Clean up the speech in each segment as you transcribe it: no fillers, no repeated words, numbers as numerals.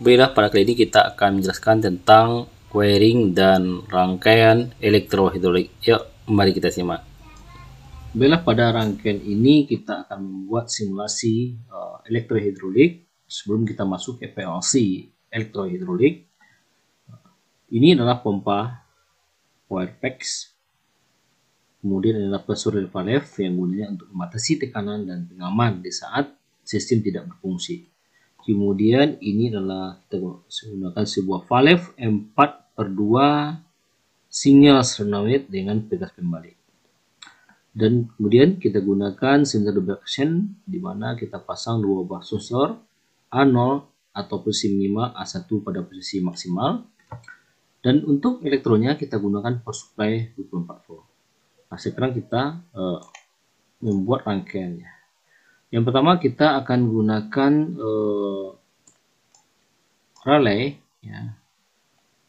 Baiklah, pada kali ini kita akan menjelaskan tentang wiring dan rangkaian elektrohidrolik. Yuk, mari kita simak. Baiklah, pada rangkaian ini kita akan membuat simulasi elektrohidrolik sebelum kita masuk ke PLC elektrohidrolik. Ini adalah pompa Wirepex. Kemudian adalah pressure valve yang gunanya untuk membatasi tekanan dan pengaman di saat sistem tidak berfungsi. Kemudian ini adalah kita menggunakan sebuah valve 4/2 sinyal solenoid dengan pegas pembalik. Dan kemudian kita gunakan sensor double action di mana kita pasang dua buah sensor A0 atau posisi minimal, A1 pada posisi maksimal. Dan untuk elektronya kita gunakan power supply 24 volt. Nah, sekarang kita membuat rangkaiannya. Yang pertama kita akan gunakan relay. Ya.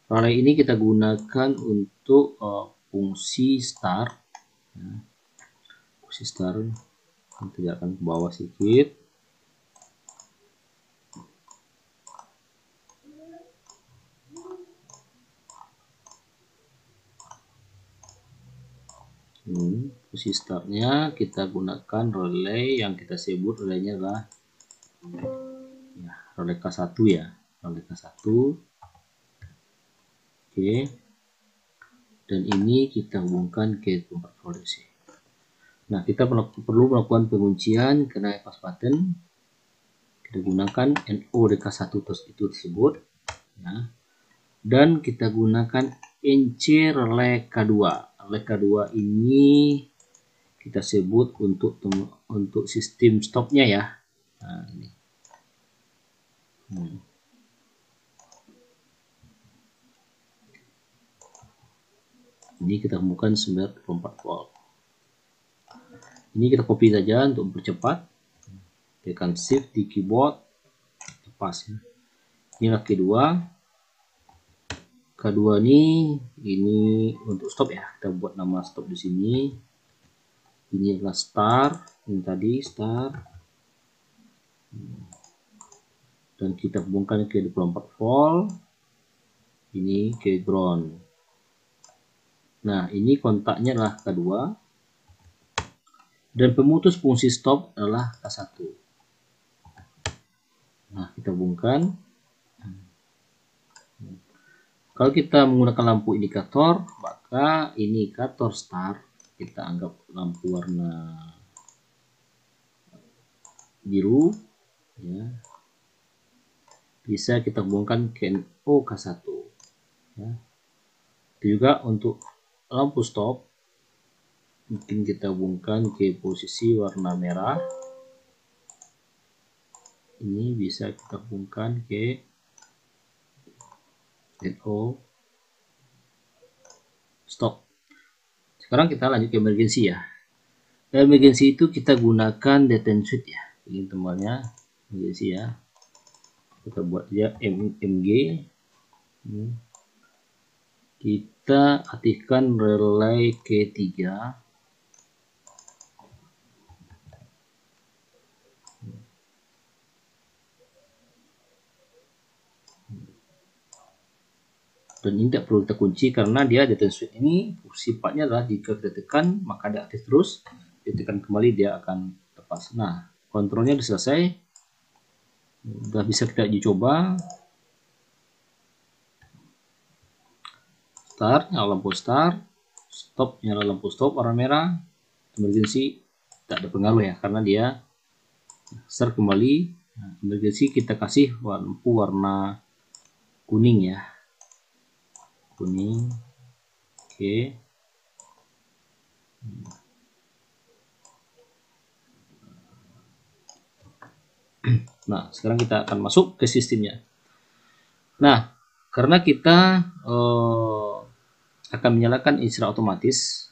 Relay ini kita gunakan untuk fungsi start. Ya. Fungsi start, kita akan ke bawah sedikit. Fungsi startnya kita gunakan relay yang kita sebut relaynya adalah relay K1 ya, relay K1. Oke. Dan ini kita hubungkan ke tempat produksi. Nah, kita perlu melakukan penguncian karena pas button. Kita gunakan NO K1 itu tersebut ya. Dan kita gunakan NC relay K2. Relay K2 ini kita sebut untuk sistem stopnya ya. Nah, ini. Ini kita hubungkan 94 volt. Ini kita copy saja untuk mempercepat. Tekan shift di keyboard, lepas ya. Inilah kedua. Kedua ini untuk stop ya. Kita buat nama stop di sini. Ini adalah start, ini tadi start. Dan kita hubungkan ke 24 volt. Ini ke ground. Nah, ini kontaknya adalah K2. Dan pemutus fungsi stop adalah K1. Nah, kita hubungkan. Kalau kita menggunakan lampu indikator, maka indikator start kita anggap lampu warna biru ya. Bisa kita hubungkan ke NO K1 ya. Itu juga untuk lampu stop mungkin kita hubungkan ke posisi warna merah. Ini bisa kita hubungkan ke NO stop. Sekarang kita lanjut ke emergency ya. Emergency itu kita gunakan detent switch ya. Ini tombolnya emergency ya. Kita buat dia MG. Kita aktifkan relay K3. Dan ini tidak perlu kita kunci karena dia detent switch ini sifatnya adalah jika kita tekan maka dia aktif terus, ditekan kembali dia akan lepas. Nah, kontrolnya sudah selesai, sudah bisa kita uji coba. Start, nyala lampu start, stop, nyala lampu stop warna merah. Emergency tak ada pengaruh ya karena dia start kembali. Nah, emergency kita kasih lampu warna kuning ya. Kuning. Oke. Nah, sekarang kita akan masuk ke sistemnya. Nah, karena kita akan menyalakan istirahat otomatis,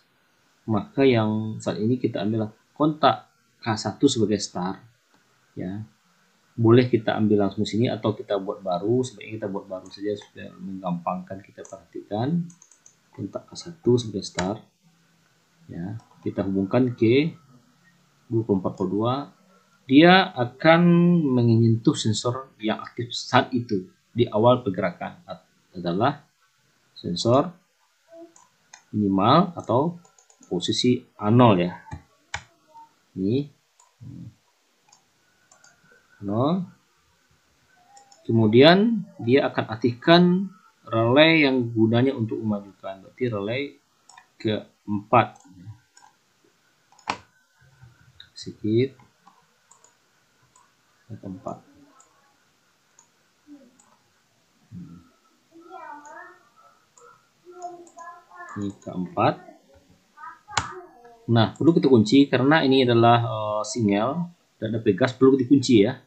maka yang saat ini kita ambil kontak K1 sebagai start ya. Boleh kita ambil langsung sini atau kita buat baru. Sebaiknya kita buat baru saja supaya menggampangkan kita perhatikan. Kontak K1 sebagai start ya. Kita hubungkan ke 24/2. Dia akan menyentuh sensor yang aktif saat itu di awal pergerakan adalah sensor minimal atau posisi A0 ya. Ini 0. Kemudian dia akan aktifkan relay yang gunanya untuk memajukan. Berarti relay keempat. Sedikit. Keempat. Ini keempat. Nah, perlu kita kunci karena ini adalah sinyal dan ada gas, perlu dikunci ya.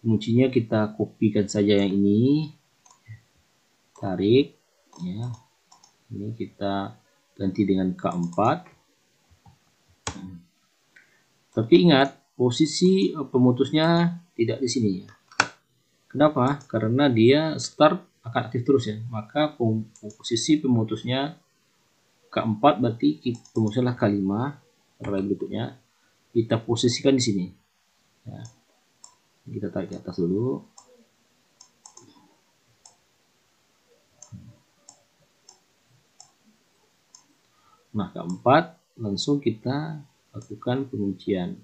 Kuncinya kita kopikan saja yang ini, tarik ya, ini kita ganti dengan K4. Tapi ingat, posisi pemutusnya tidak di sini ya. Kenapa? Karena dia start akan aktif terus ya, maka posisi pemutusnya K4, berarti pemutusnya K5. Relay berikutnya kita posisikan di sini ya. Kita tarik ke atas dulu. Nah, keempat langsung kita lakukan penguncian.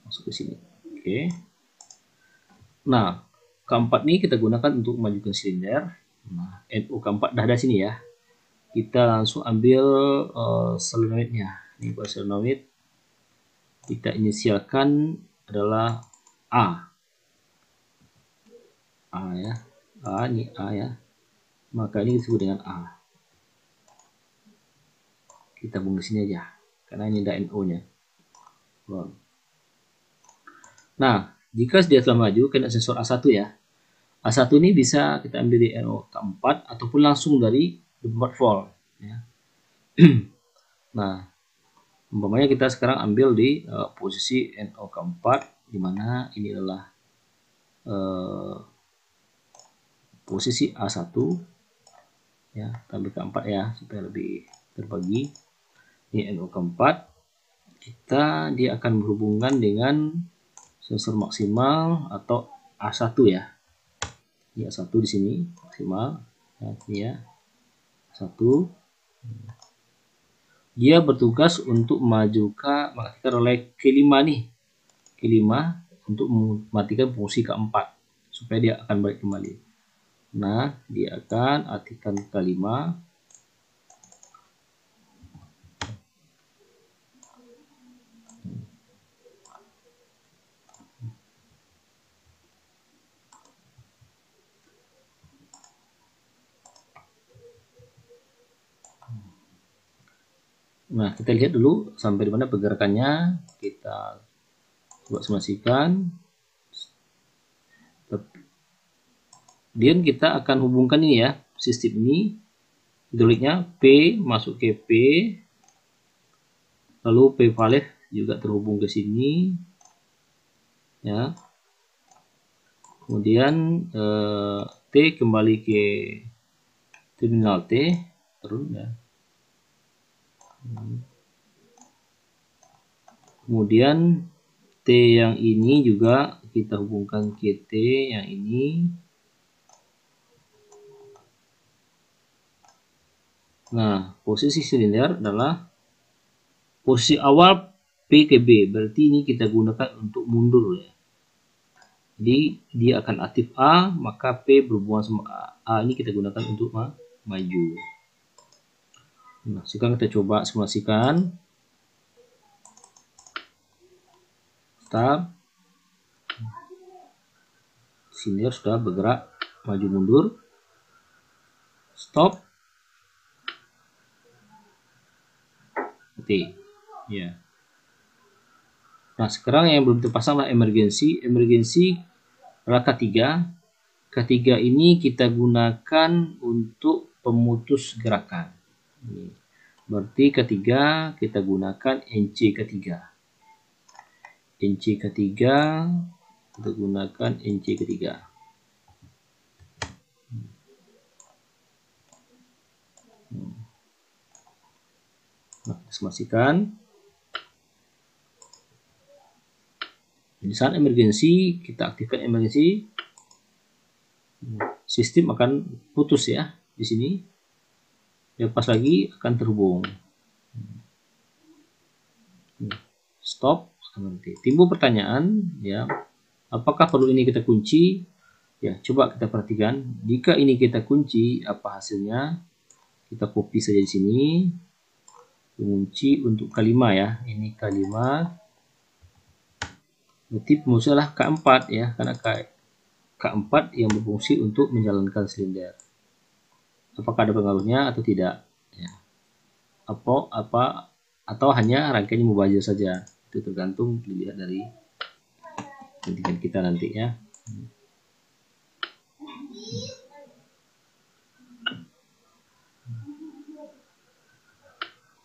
Masuk ke sini. Oke. Nah, keempat ini kita gunakan untuk memajukan silinder. Nah, NO keempat dah ada sini ya. Kita langsung ambil solenoidnya. Ini buat solenoid. Kita inisialkan adalah A. A ya. A, ini A ya. Maka ini disebut dengan A. Kita buang di sini aja. Karena ini ada NO-nya. Nah, jika dia telah maju, kena sensor A1 ya. A1 ini bisa kita ambil di NO keempat ataupun langsung dari 24 volt ya. Nah, umpamanya kita sekarang ambil di posisi NO keempat, di mana ini adalah posisi A1 ya, tambah keempat ya supaya lebih terbagi. Ini NO keempat, dia akan berhubungan dengan sensor maksimal atau A1 ya. Ini A1 di sini maksimal ya, ini ya A1. Dia bertugas untuk mematikan relay K5 nih. K5 untuk mematikan fungsi keempat supaya dia akan balik kembali. Nah, dia akan aktifkan K5. Nah, kita lihat dulu sampai di mana pergerakannya. Kita coba simulasikan. Kemudian kita akan hubungkan ini ya, sistem ini. Hidroliknya P masuk ke P. Lalu P valve juga terhubung ke sini. Ya. Kemudian T kembali ke terminal T. Terus ya. Kemudian T yang ini juga kita hubungkan ke T yang ini. Nah, posisi silinder adalah posisi awal P ke B. Berarti ini kita gunakan untuk mundur ya. Jadi dia akan aktif A, maka P berhubungan sama A. A ini kita gunakan untuk maju. Nah, sekarang kita coba simulasikan. Start. Silinder sudah bergerak maju mundur. Stop. Oke. Ya. Nah, sekarang yang belum terpasang adalah emergency. Emergency adalah K3. K3 ini kita gunakan untuk pemutus gerakan. Berarti K3 kita gunakan NC K3. NC K3 kita gunakan NC K3. Nah, simulasikan. Jadi saat emergency, kita aktifkan emergency, sistem akan putus ya di sini. Lepas lagi akan terhubung. Stop. Nanti timbul pertanyaan ya, apakah perlu ini kita kunci? Ya, coba kita perhatikan. Jika ini kita kunci, apa hasilnya? Kita copy saja di sini. Kunci untuk K5 ya. Ini K5. Berarti pemusatlah K4 ya, karena K4 yang berfungsi untuk menjalankan silinder. Apakah ada pengaruhnya atau tidak? Ya. Atau hanya rangkaiannya mubazir saja? Itu tergantung dilihat dari pendidikan kita nanti ya.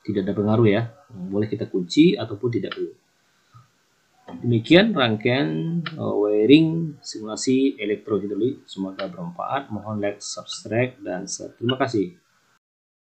Tidak ada pengaruh ya. Boleh kita kunci ataupun tidak perlu. Demikian rangkaian wiring simulasi elektrohidrolik. Semoga bermanfaat. Mohon like, subscribe, dan share. Terima kasih.